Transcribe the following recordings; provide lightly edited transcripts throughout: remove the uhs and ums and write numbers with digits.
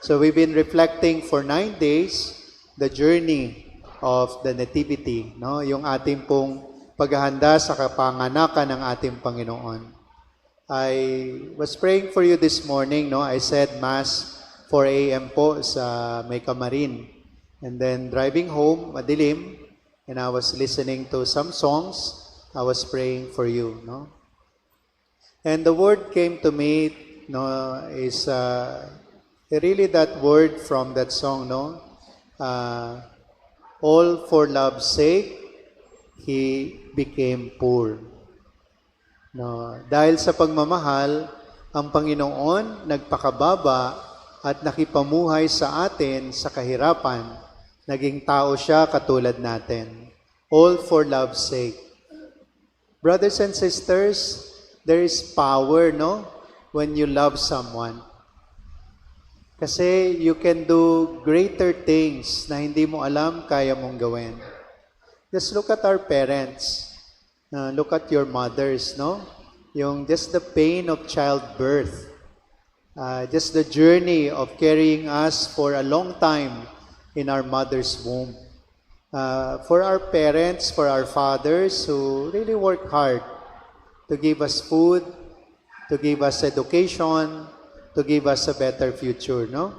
So we've been reflecting for 9 days the journey of the Nativity, no? Yung ating pong paghahanda sa kapanganakan ng ating Panginoon. I was praying for you this morning, no? I said Mass 4 a.m. po sa May Camarin. And then driving home, madilim, and I was listening to some songs. I was praying for you, no? And the word came to me, no, is really that word from that song, no? All for love's sake, He became poor. No, dahil sa pagmamahal, ang Panginoon nagpakababa at nakipamuhay sa atin sa kahirapan. Naging tao siya katulad natin. All for love's sake. Brothers and sisters, there is power, no? When you love someone. Kasi you can do greater things na hindi mo alam kaya mong gawin. Just look at our parents. Look at your mothers, no? Just the pain of childbirth. Just the journey of carrying us for a long time in our mother's womb. For our parents, for our fathers who really work hard to give us food, to give us education, to give us a better future, no?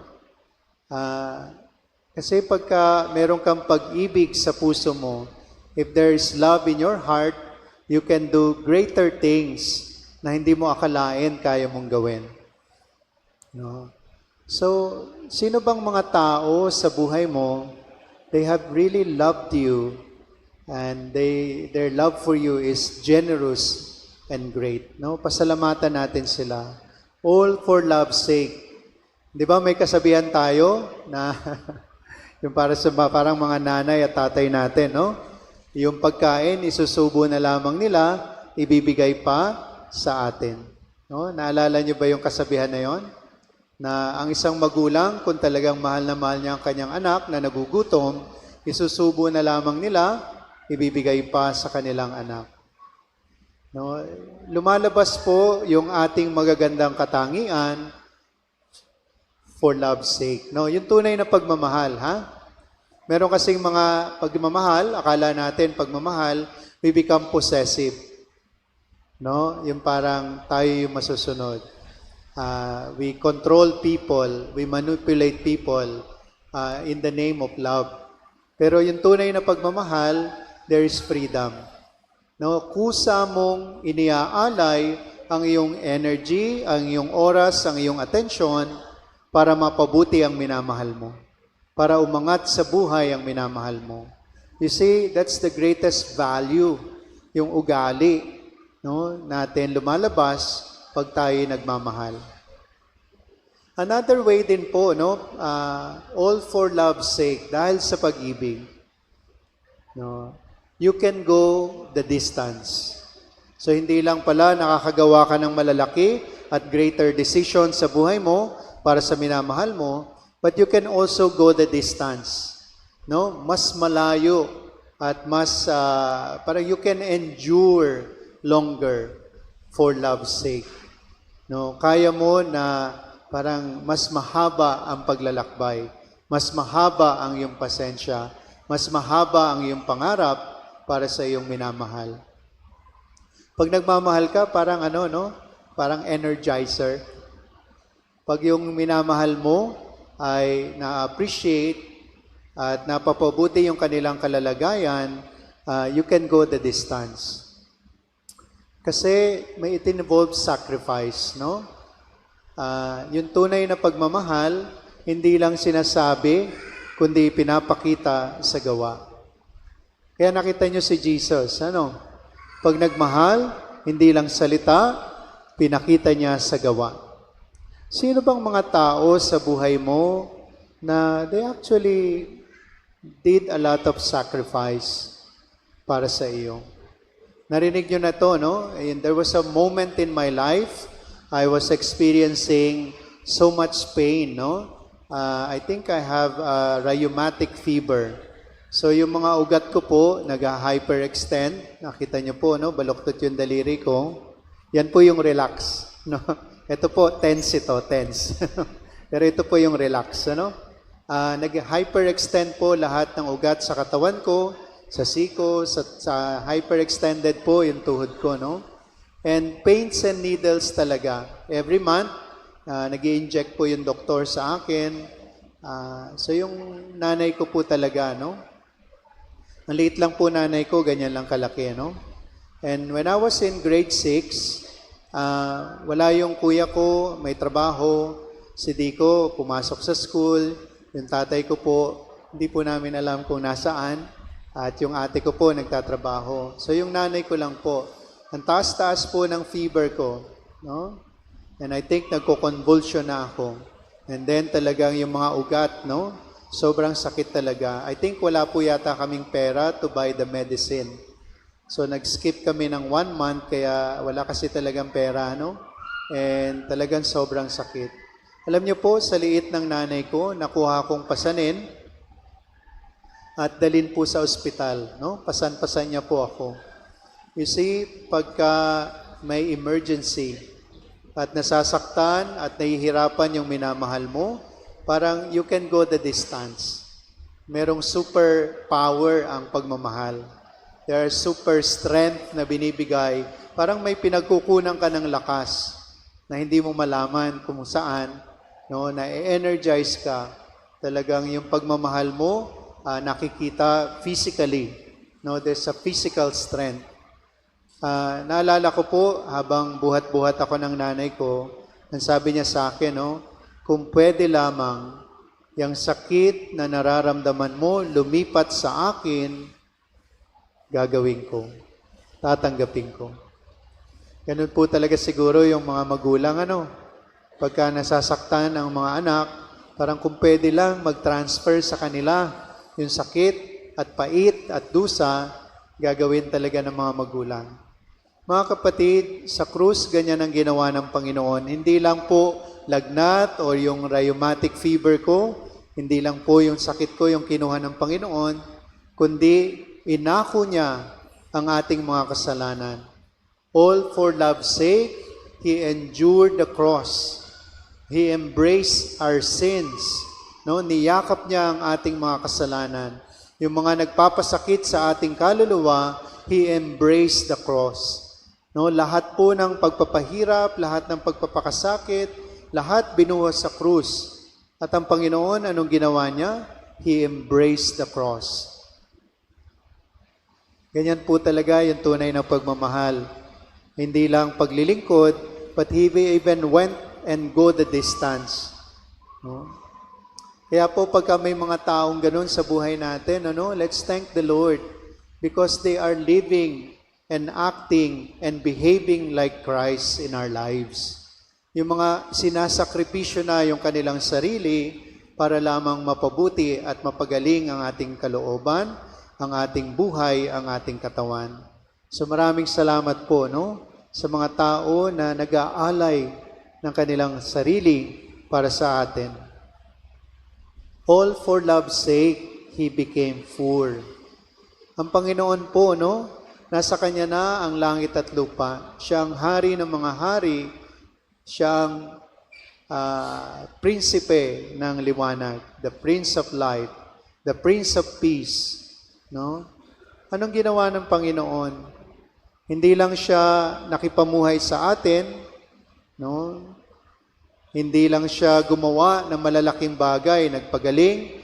Kasi pagka meron kang pag-ibig sa puso mo, if there is love in your heart, you can do greater things na hindi mo akalain kaya mong gawin. No? So, sino bang mga tao sa buhay mo, they have really loved you and their love for you is generous and great. No? Pasalamatan natin sila. All for love's sake. Di ba may kasabihan tayo na yung parang mga nanay at tatay natin, no? Yung pagkain, isusubo na lamang nila, ibibigay pa sa atin. No? Naalala niyo ba yung kasabihan na yon? Na ang isang magulang, kung talagang mahal na mahal niya ang kanyang anak na nagugutom, isusubo na lamang nila, ibibigay pa sa kanilang anak. No? Lumalabas po yung ating magagandang katangian for love's sake. No? Yung tunay na pagmamahal, ha? Meron kasing mga pagmamahal, akala natin pagmamahal, we become possessive. No? Yung parang tayo yung masusunod. We control people, we manipulate people in the name of love. Pero yung tunay na pagmamahal, there is freedom. No, kusa mong iniaalay ang iyong energy, ang iyong oras, ang iyong atensyon para mapabuti ang minamahal mo. Para umangat sa buhay ang minamahal mo. You see, that's the greatest value, yung ugali, no, natin lumalabas pag tayo nagmamahal. Another way din po, no, all for love's sake, dahil sa pag-ibig. No, you can go the distance. So hindi lang pala nakakagawa ka ng malalaki at greater decision sa buhay mo para sa minamahal mo, but you can also go the distance. No? Mas malayo at mas para you can endure longer for love's sake. No, kaya mo na parang mas mahaba ang paglalakbay, mas mahaba ang iyong pasensya, mas mahaba ang iyong pangarap para sa iyong minamahal. Pag nagmamahal ka, parang parang energizer. Pag yung minamahal mo ay na-appreciate at napapabuti yung kanilang kalalagayan, you can go the distance. Kasi it involves sacrifice, no? Yung tunay na pagmamahal, hindi lang sinasabi, kundi pinapakita sa gawa. Kaya nakita nyo si Jesus, Pag nagmahal, hindi lang salita, pinakita niya sa gawa. Sino bang mga tao sa buhay mo na they actually did a lot of sacrifice para sa iyo? Narinig nyo na to, no? And there was a moment in my life, I was experiencing so much pain, no? I think I have rheumatic fever. So yung mga ugat ko po, nag-hyperextend. Nakita nyo po, no? Baluktot yung daliri ko. Yan po yung relax. No? Ito po, tense ito, tense. Pero ito po yung relax, ano? Nag-hyperextend po lahat ng ugat sa katawan ko, sa siko, sa hyperextended po yung tuhod ko, no? And pains and needles talaga. Every month, nag-i-inject po yung doktor sa akin. So yung nanay ko po talaga, no? Ang liit lang po nanay ko, ganyan lang kalaki, no? And when I was in grade 6, wala yung kuya ko, may trabaho. Si Dico, pumasok sa school. Yung tatay ko po, hindi po namin alam kung nasaan. At yung ate ko po, nagtatrabaho. So yung nanay ko lang po. Ang taas-taas po ng fever ko. No? And I think nagko-convulsion na ako. And then talagang yung mga ugat, no? Sobrang sakit talaga. I think wala po yata kaming pera to buy the medicine. So nag-skip kami ng 1 month kaya wala kasi talagang pera, no? And talagang sobrang sakit. Alam niyo po, sa liit ng nanay ko, nakuha kong pasanin at dalhin po sa ospital, no? Pasan-pasan niya po ako. You see, pagka may emergency at nasasaktan at nahihirapan yung minamahal mo, parang you can go the distance. Merong super power ang pagmamahal. There are super strength na binibigay. Parang may pinagkukunan ka ng lakas na hindi mo malaman kung saan, no, na-energize ka. Talagang yung pagmamahal mo, nakikita physically. No, there's a physical strength. Naalala ko po, habang buhat-buhat ako ng nanay ko, ang sabi niya sa akin, no, kung pwede lamang, yung sakit na nararamdaman mo, lumipat sa akin, gagawin ko. Tatanggapin ko. Ganun po talaga siguro yung mga magulang, ano, pagka nasasaktan ang mga anak, parang kung pwede lang mag-transfer sa kanila yung sakit at pait at dusa, gagawin talaga ng mga magulang. Mga kapatid, sa krus, ganyan ang ginawa ng Panginoon. Hindi lang po lagnat o yung rheumatic fever ko, hindi lang po yung sakit ko yung kinuha ng Panginoon, kundi inako niya ang ating mga kasalanan. All for love's sake, He endured the cross. He embraced our sins. No, niyakap niya ang ating mga kasalanan. Yung mga nagpapasakit sa ating kaluluwa, He embraced the cross. No, lahat po ng pagpapahirap, lahat ng pagpapakasakit, lahat binuhos sa krus. At ang Panginoon, anong ginawa niya? He embraced the cross. Ganyan po talaga yung tunay na pagmamahal. Hindi lang paglilingkod, but He even went and go the distance. No? Kaya po pagka may mga taong ganun sa buhay natin, ano, let's thank the Lord because they are living and acting and behaving like Christ in our lives. Yung mga sinasakripisyo na yung kanilang sarili para lamang mapabuti at mapagaling ang ating kalooban, ang ating buhay, ang ating katawan. So maraming salamat po, no, sa mga tao na nag-aalay ng kanilang sarili para sa atin. All for love's sake, He became poor. Ang Panginoon po, no, nasa Kanya na ang langit at lupa. Siya ang hari ng mga hari. Siya ang prinsipe ng liwanag, the Prince of Light, the Prince of Peace. No? Anong ginawa ng Panginoon? Hindi lang siya nakipamuhay sa atin, no? Hindi lang siya gumawa ng malalaking bagay, nagpagaling,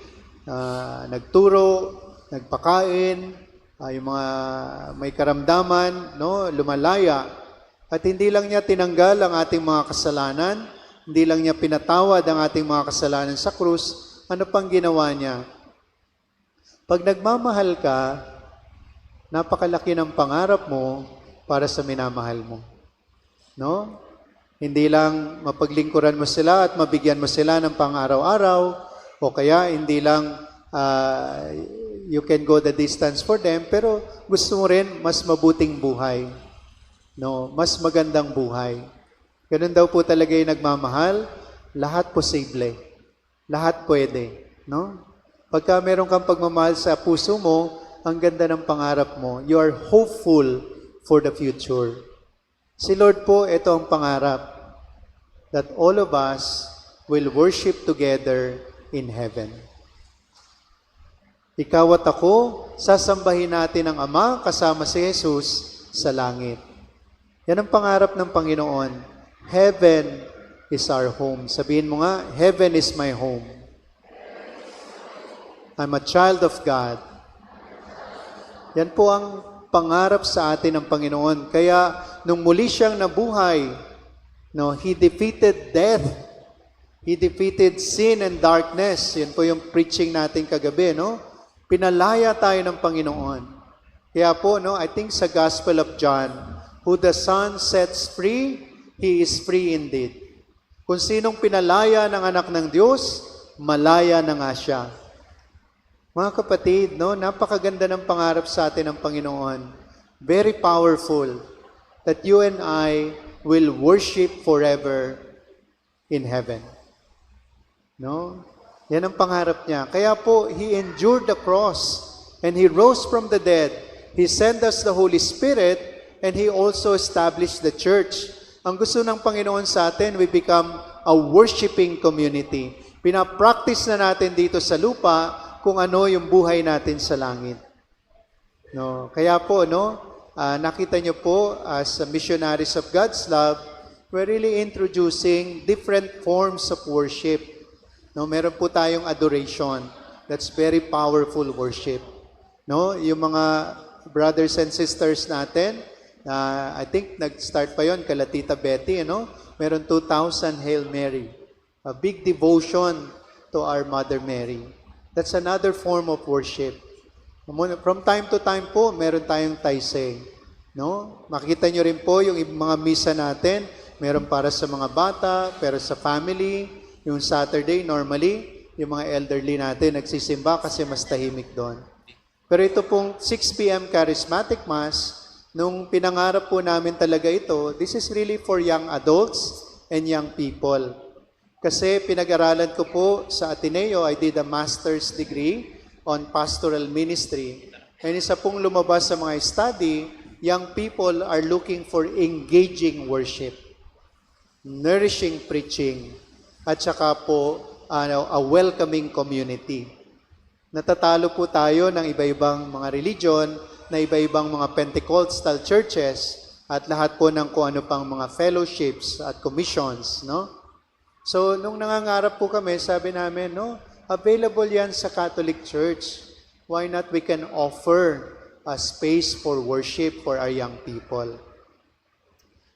nagturo, nagpakain, yung mga may karamdaman, no, lumalaya. At hindi lang niya tinanggal ang ating mga kasalanan, hindi lang niya pinatawad ang ating mga kasalanan sa krus, ano pang ginawa niya? Pag nagmamahal ka, napakalaki ng pangarap mo para sa minamahal mo. No? Hindi lang mapaglingkuran mo sila at mabigyan mo sila ng pang-araw-araw o kaya hindi lang you can go the distance for them, pero gusto mo rin mas mabuting buhay. No, mas magandang buhay. Ganun daw po talaga yung nagmamahal, lahat posible. Lahat pwede, no? Pagka meron kang pagmamahal sa puso mo, ang ganda ng pangarap mo. You are hopeful for the future. Si Lord po, ito ang pangarap. That all of us will worship together in heaven. Ikaw at ako, sasambahin natin ang Ama kasama si Jesus sa langit. Yan ang pangarap ng Panginoon. Heaven is our home. Sabihin mo nga, heaven is my home. I'm a child of God. Yan po ang pangarap sa atin ng Panginoon. Kaya, nung muli siyang nabuhay, no, He defeated death. He defeated sin and darkness. Yan po yung preaching natin kagabi, no? Pinalaya tayo ng Panginoon. Kaya po, no, I think sa Gospel of John, who the Son sets free, he is free indeed. Kung sinong pinalaya ng anak ng Diyos, malaya na nga siya. Mga kapatid, no, napakaganda ng pangarap sa atin ng Panginoon. Very powerful that you and I will worship forever in heaven. No? Yan ang pangarap niya. Kaya po, He endured the cross and He rose from the dead. He sent us the Holy Spirit and He also established the church. Ang gusto ng Panginoon sa atin, we become a worshiping community. Pinapractice na natin dito sa lupa kung ano yung buhay natin sa langit. No, kaya po, no, nakita niyo po as missionaries of God's love, we're really introducing different forms of worship. No, meron po tayong adoration. That's very powerful worship. No, yung mga brothers and sisters natin, I think nag-start pa yon kala Tita Betty, no? Meron 2,000 Hail Mary. A big devotion to our Mother Mary. That's another form of worship. From time to time po, meron tayong taisay. No? Makikita nyo rin po yung mga misa natin, meron para sa mga bata, pero sa family, yung Saturday, normally, yung mga elderly natin nagsisimba kasi mas tahimik doon. Pero ito pong 6 p.m. Charismatic Mass, nung pinangarap po namin talaga ito, this is really for young adults and young people. Kasi pinag-aralan ko po sa Ateneo, I did a master's degree on pastoral ministry. And isa pong lumabas sa mga study, young people are looking for engaging worship, nourishing preaching, at saka po a welcoming community. Natatalo po tayo ng iba-ibang mga religion, na iba-ibang mga Pentecostal churches, at lahat po ng kung ano pang mga fellowships at commissions, no? So, nung nangangarap po kami, sabi namin, no, available yan sa Catholic Church. Why not we can offer a space for worship for our young people?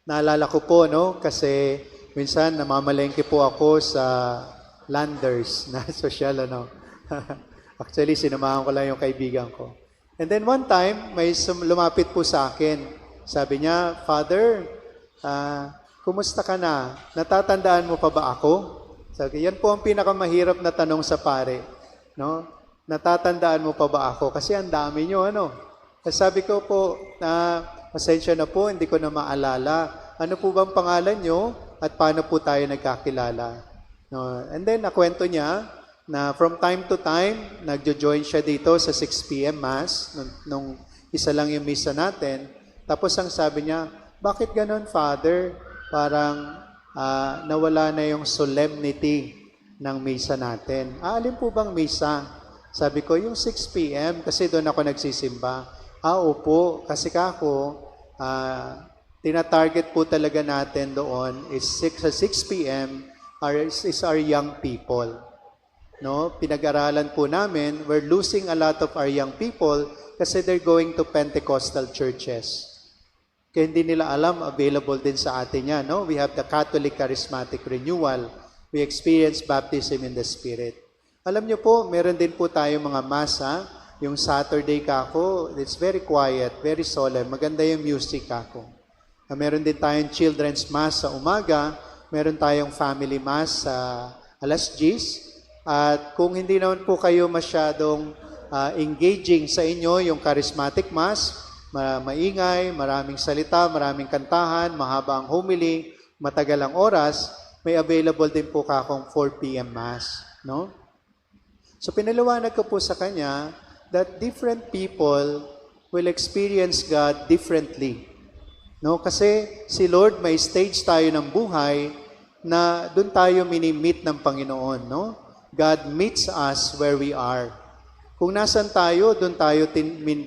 Naalala ko po, no, kasi minsan namamalengke po ako sa Landers na social, ano. Actually, sinamahan ko lang yung kaibigan ko. And then one time, may lumapit po sa akin. Sabi niya, Father, kumusta ka na? Natatandaan mo pa ba ako? Sabi, yan po ang pinakamahirap na tanong sa pare. No? Natatandaan mo pa ba ako? Kasi ang dami nyo, ano? Sabi ko po, pasensya na po, hindi ko na maalala. Ano po bang pangalan nyo? At paano po tayo nagkakilala? No? And then, nakwento niya na from time to time, nagjo-join siya dito sa 6 p.m. Mass, nung isa lang yung misa natin. Tapos ang sabi niya, bakit ganon, Father? Parang nawala na yung solemnity ng misa natin. Alin po bang misa? Sabi ko, yung 6 p.m. kasi doon ako nagsisimba. Opo, kasi kako, tina-target po talaga natin doon is 6 p.m. is our young people. No? Pinag-aralan po namin, we're losing a lot of our young people kasi they're going to Pentecostal churches. Kaya hindi nila alam, available din sa atin yan. No? We have the Catholic Charismatic Renewal. We experience baptism in the Spirit. Alam niyo po, meron din po tayong mga masa. Yung Saturday kako, it's very quiet, very solemn. Maganda yung music kako. Meron din tayong children's mass sa umaga. Meron tayong family mass sa alas 10. At kung hindi naman po kayo masyadong engaging sa inyo yung charismatic mass, maingay, maraming salita, maraming kantahan, mahaba ang homily, matagal ang oras, may available din po kakong 4 p.m. Mass. No? So pinaliwanag ko po sa kanya that different people will experience God differently. No? Kasi si Lord may stage tayo ng buhay na doon tayo mini-meet ng Panginoon, no? God meets us where we are. Kung nasan tayo, doon tayo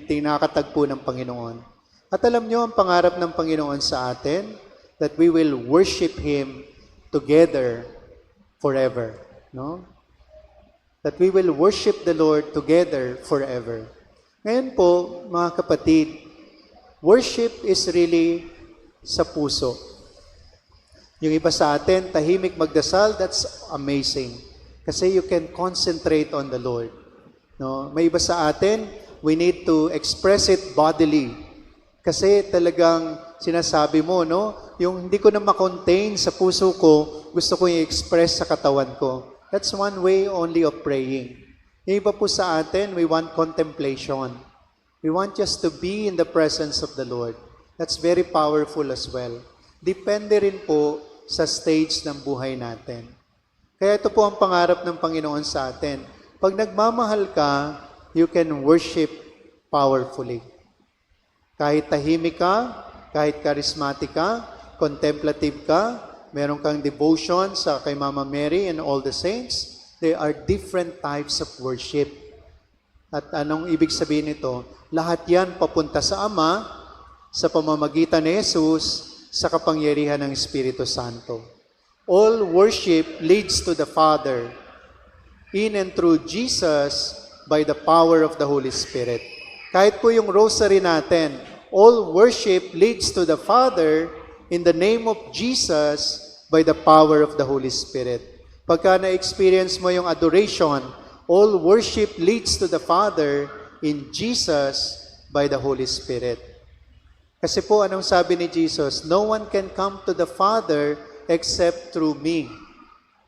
tinakatagpo ng Panginoon. At alam nyo, ang pangarap ng Panginoon sa atin, that we will worship Him together forever. No? That we will worship the Lord together forever. Ngayon po, mga kapatid, worship is really sa puso. Yung iba sa atin, tahimik magdasal, that's amazing. Kasi you can concentrate on the Lord. No? May iba sa atin, we need to express it bodily. Kasi talagang sinasabi mo, no? Yung hindi ko na makontain sa puso ko, gusto ko i-express sa katawan ko. That's one way only of praying. Yung iba po sa atin, we want contemplation. We want just to be in the presence of the Lord. That's very powerful as well. Depende rin po sa stage ng buhay natin. Kaya ito po ang pangarap ng Panginoon sa atin. Pag nagmamahal ka, you can worship powerfully. Kahit tahimik ka, kahit charismatic ka, contemplative ka, meron kang devotion sa kay Mama Mary and all the saints, there are different types of worship. At anong ibig sabihin nito? Lahat yan papunta sa Ama, sa pamamagitan ni Jesus, sa kapangyarihan ng Espiritu Santo. All worship leads to the Father, in and through Jesus, by the power of the Holy Spirit. Kahit po yung rosary natin, all worship leads to the Father in the name of Jesus by the power of the Holy Spirit. Pagka na-experience mo yung adoration, all worship leads to the Father in Jesus by the Holy Spirit. Kasi po, anong sabi ni Jesus? No one can come to the Father except through me.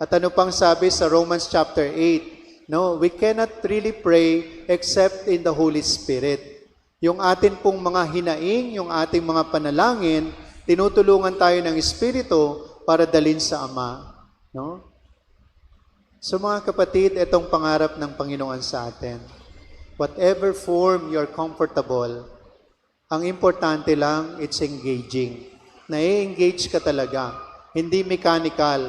At ano pang sabi sa Romans chapter 8? No, we cannot really pray except in the Holy Spirit. Yung atin pong mga hinaing, yung ating mga panalangin, tinutulungan tayo ng Espiritu para dalhin sa Ama. No? So mga kapatid, itong pangarap ng Panginoon sa atin. Whatever form you're comfortable, ang importante lang, it's engaging. Na-engage ka talaga. Hindi mechanical.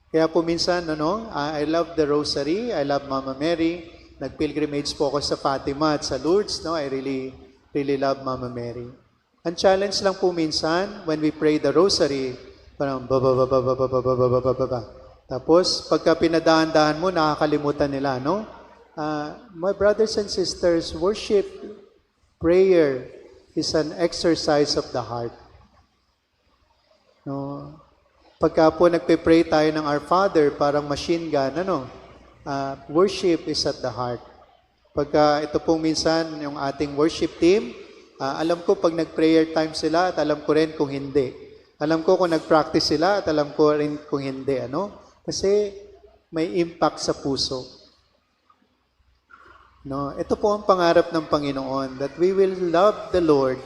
Kaya po minsan, I love the Rosary, I love Mama Mary. Nag-pilgrimage po ako sa Fatima at sa Lourdes. No? I really love Mama Mary. Ang challenge lang po minsan, when we pray the Rosary, parang ba. Tapos, pagka pinadahan-dahan mo, nakakalimutan nila, no? My brothers and sisters, worship, prayer is an exercise of the heart. No? Pagka po nagpe-pray tayo ng Our Father, parang machine gun, worship is at the heart. Pagka ito pong minsan, yung ating worship team, alam ko pag nag-prayer time sila at alam ko rin kung hindi. Alam ko kung nag-practice sila at alam ko rin kung hindi. Kasi may impact sa puso. No? Ito po ang pangarap ng Panginoon, that we will love the Lord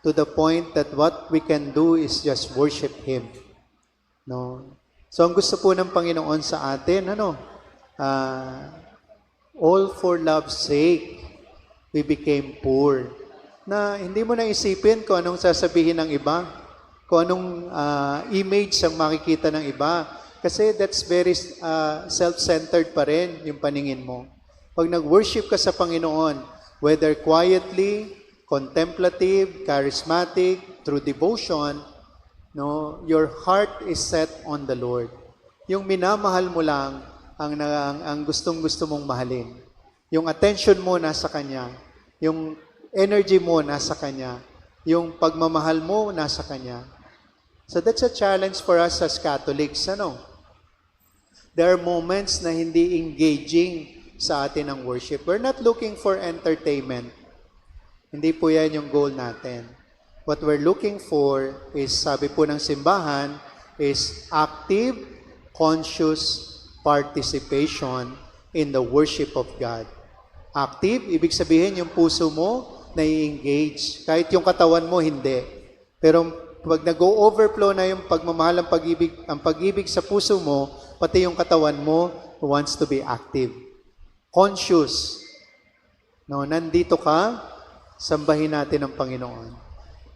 to the point that what we can do is just worship Him. No. So ang gusto po ng Panginoon sa atin, all for love's sake, we became poor. Na hindi mo na isipin kung anong sasabihin ng iba, kung anong image ang makikita ng iba. Kasi that's very self-centered pa rin yung paningin mo. Pag nag-worship ka sa Panginoon, whether quietly, contemplative, charismatic, through devotion, no, your heart is set on the Lord. Yung minamahal mo lang ang gustong-gusto mong mahalin. Yung attention mo nasa Kanya. Yung energy mo nasa Kanya. Yung pagmamahal mo nasa Kanya. So that's a challenge for us as Catholics. There are moments na hindi engaging sa atin ang worship. We're not looking for entertainment. Hindi po yan yung goal natin. What we're looking for is, sabi po ng simbahan, is active, conscious participation in the worship of God. Active, ibig sabihin yung puso mo nai-engage. Kahit yung katawan mo, hindi. Pero pag nag-overflow na yung pagmamahal, ang pag-ibig sa puso mo, pati yung katawan mo wants to be active. Conscious. No, nandito ka, sambahin natin ang Panginoon.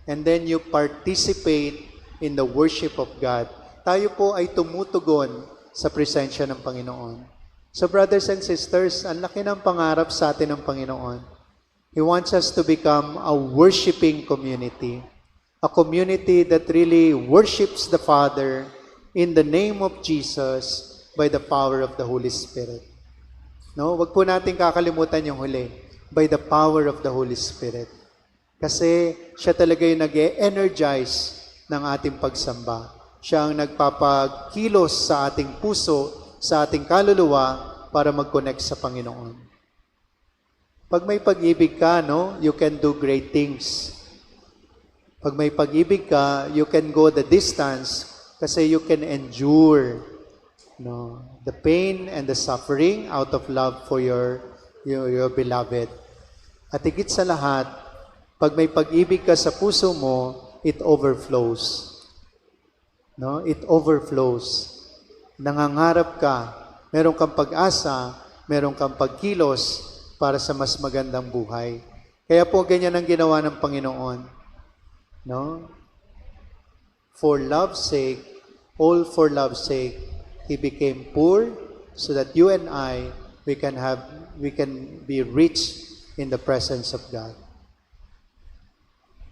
And then you participate in the worship of God. tayo po ay tumutugon sa presensya ng Panginoon. So brothers and sisters, ang laki ng pangarap sa atin ng Panginoon. He wants us to become a worshiping community. A community that really worships the Father in the name of Jesus by the power of the Holy Spirit. No, wag po natin kakalimutan yung huli. By the power of the Holy Spirit. Kasi siya talaga yung nag-energize ng ating pagsamba. Siya ang nagpapagkilos sa ating puso, sa ating kaluluwa para mag-connect sa Panginoon. Pag may pag-ibig ka, no, you can do great things. Pag may pag-ibig ka, you can go the distance kasi you can endure, no, the pain and the suffering out of love for your beloved. At higit sa lahat, pag may pag-ibig ka sa puso mo, it overflows. No? It overflows. Nangangarap ka, meron kang pag-asa, meron kang pagkilos para sa mas magandang buhay. Kaya po ganyan ang ginawa ng Panginoon. No? For love's sake, all for love's sake, He became poor so that you and I, we can be rich in the presence of God.